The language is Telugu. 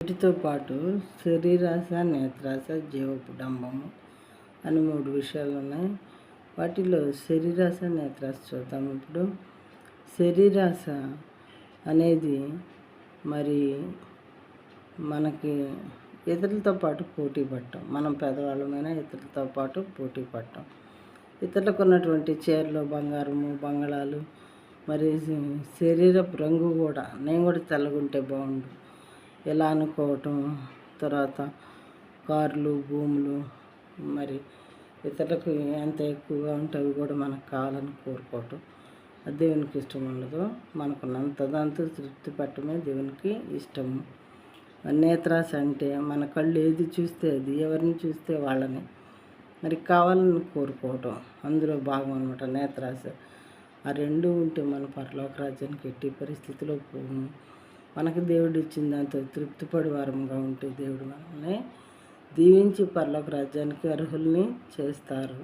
వీటితో పాటు శరీరాశ, నేత్రాశ, జీవపు డంబము అని 3 విషయాలు ఉన్నాయి. వాటిలో శరీరాశ, నేత్రాశ చూద్దాం. ఇప్పుడు శరీరాశ అనేది మరి మనకి ఇతరులతో పాటు పోటీ పడటం, మనం పేదవాళ్ళమైనా ఇతరులతో పాటు పోటీ పడటం, ఇతరులకు ఉన్నటువంటి చీరలు, బంగారము, బంగాళాలు, మరి శరీరపు రంగు కూడా నేను కూడా తెల్లగుంటే బాగుండు ఇలా అనుకోవటం, తర్వాత కార్లు, భూములు, మరి ఇతరులకు ఎంత ఎక్కువగా ఉంటే అవి కూడా మనకు కావాలని కోరుకోవటం, అది దేవునికి ఇష్టం ఉండదు. మనకున్నంత దాంతో తృప్తి పట్టడమే దేవునికి ఇష్టము. నేత్రాశ అంటే మన కళ్ళు ఏది చూస్తే అది, ఎవరిని చూస్తే వాళ్ళని మరి కావాలని కోరుకోవటం, అందులో భాగం అనమాట నేత్రాశ. ఆ రెండు ఉంటే మన పరలోక రాజ్యానికి ఎట్టి పరిస్థితిలో పోము. మనకు దేవుడు ఇచ్చిన దాంతో తృప్తిపడి వారంగా ఉంటే దేవుడు మనల్ని దీవించి పరలోక రాజ్యానికి అర్హుల్ని చేస్తారు.